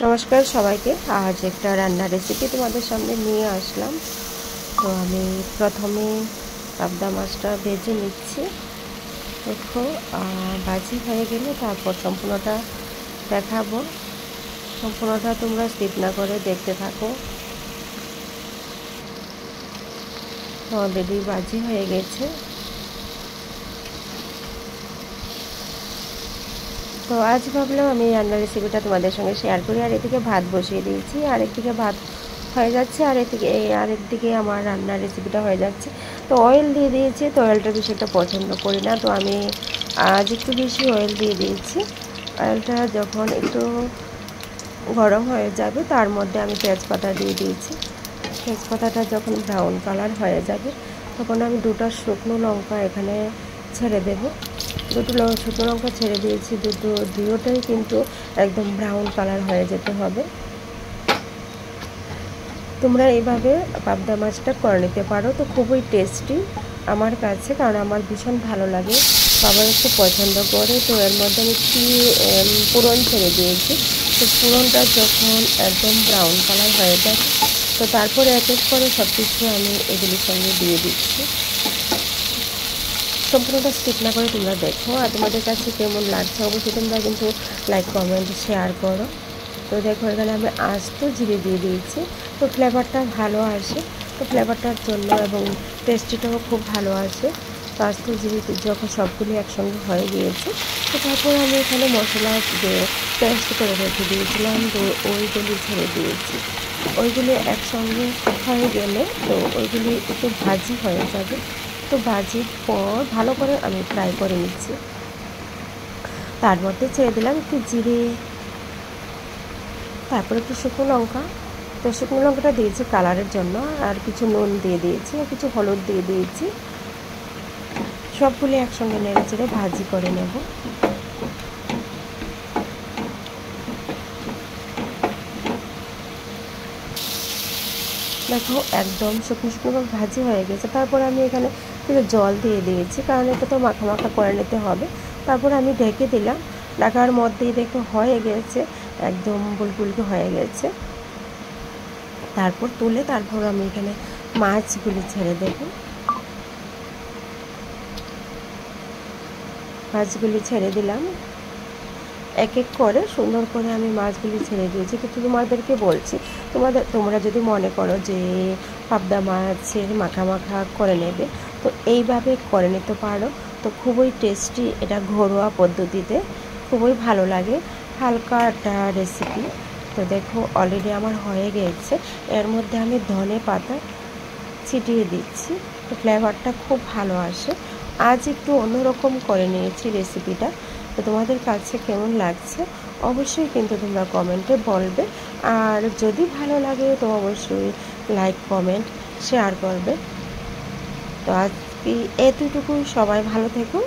নমস্কার সবাইকে। আজ একটা রান্নার রেসিপি তোমাদের সামনে নিয়ে আসলাম। তো আমি প্রথমে পাবদা মাছটা ভেজে নিচ্ছি। দেখো ভাজি হয়ে গেলে তারপর সম্পূর্ণটা দেখাবো। সম্পূর্ণটা তোমরা স্কিপ না করে দেখতে থাকো। অলরেডি ভাজি হয়ে গেছে। তো আজ ভাবলাম আমি রান্নার রেসিপিটা তোমাদের সঙ্গে শেয়ার করি। আর এদিকে ভাত বসিয়ে দিয়েছি, আরেকদিকে ভাত হয়ে যাচ্ছে, আরেকদিকে আমার রান্নার রেসিপিটা হয়ে যাচ্ছে। তো অয়েল দিয়ে দিয়েছি। তো অয়েলটা বেশি একটা পছন্দ করি না, তো আমি আজ একটু বেশি অয়েল দিয়ে দিয়েছি। অয়েলটা যখন একটু গরম হয়ে যাবে তার মধ্যে আমি তেজপাতা দিয়ে দিয়েছি। তেজপাতাটা যখন ব্রাউন কালার হয়ে যাবে তখন আমি দুটো শুকনো লঙ্কা এখানে ছেড়ে দেব। দুটো শুকনো লঙ্কা ছেড়ে দিয়েছি। দুটোটাই কিন্তু একদম ব্রাউন কালার হয়ে যেতে হবে। তোমরা এইভাবে পাবদা মাছটা করে নিতে পারো। তো খুবই টেস্টি আমার কাছে, কারণ আমার ভীষণ ভালো লাগে, বাবাও খুব পছন্দ করে। তো এর মধ্যে আমি পুরন ছেড়ে দিয়েছি। তো পুরনটা যখন একদম ব্রাউন কালার হয়ে যাবে তো তারপরে এক এক করে সব কিছু আমি এগুলির সঙ্গে দিয়ে দিচ্ছি। সম্পূর্ণটা স্কিপ না করে তোমরা দেখো। আর তোমাদের কাছে কেমন লাগছে অবশ্যই তোমরা কিন্তু লাইক কমেন্ট শেয়ার করো। তো দেখো এখানে আমি আস্ত জিরে দিয়ে দিয়েছি। তো ফ্লেভারটা ভালো আসে, তো ফ্লেভারটার জন্য এবং টেস্টিটাও খুব ভালো আসে। তো আস্ত জিরে যখন সবগুলি একসঙ্গে হয়ে গিয়েছে তো তারপর আমি এখানে মশলা যে পেস্ট করে রেখে দিয়েছিলাম তো ওইগুলি ছেড়ে দিয়েছি। ওইগুলি একসঙ্গে হয়ে গেলে তো ওইগুলি একটু ভাজি হয়ে যাবে। তো ভাজির পর ভালো করে আমি ফ্রাই করে নিচ্ছি। তার মধ্যে ছেড়ে দিলাম একটু জিরে, তারপর একটু শুকনো লঙ্কা। তো শুকনো লঙ্কাটা দিয়েছি কালারের জন্য, আর কিছু নুন দিয়ে দিয়েছি, আর কিছু হলুদ দিয়ে দিয়েছি। সবগুলি একসঙ্গে নেড়ে চেড়ে ভাজি করে নেব। দেখো একদম শুকনো শুকনো ভাজি হয়ে গেছে। তারপর আমি এখানে কিছু জল দিয়ে দিয়েছি, কারণ এটা তো মাখা মাখা করে নিতে হবে। তারপর আমি ঢেকে দিলাম। ঢাকার মধ্যেই দেখো হয়ে গেছে, একদম বুলবুলকে হয়ে গেছে। তারপর তারপর আমি এখানে মাছগুলি ছেড়ে দেব। মাছগুলি ছেড়ে দিলাম এক এক করে, সুন্দর করে আমি মাছগুলি ছেড়ে দিয়েছি। কিন্তু তোমাদেরকে বলছি, তোমরা যদি মনে করো যে পাবদা মাছের মাখা মাখা করে নেবে তো এইভাবে করে নিতে পারো। তো খুবই টেস্টি, এটা ঘরোয়া পদ্ধতিতে খুবই ভালো লাগে, হালকা একটা রেসিপি। তো দেখো অলরেডি আমার হয়ে গেছে। এর মধ্যে আমি ধনে পাতা ছিটিয়ে দিচ্ছি। তো ফ্লেভারটা খুব ভালো আসে। আজ একটু অন্যরকম করে নিয়েছি রেসিপিটা। তো তোমাদের কাছে কেমন লাগছে অবশ্যই কিন্তু তোমরা কমেন্টে বলবে। আর যদি ভালো লাগে তো অবশ্যই লাইক কমেন্ট শেয়ার করবে। তো আজকে এতটুকু, সবাই ভালো থেকো।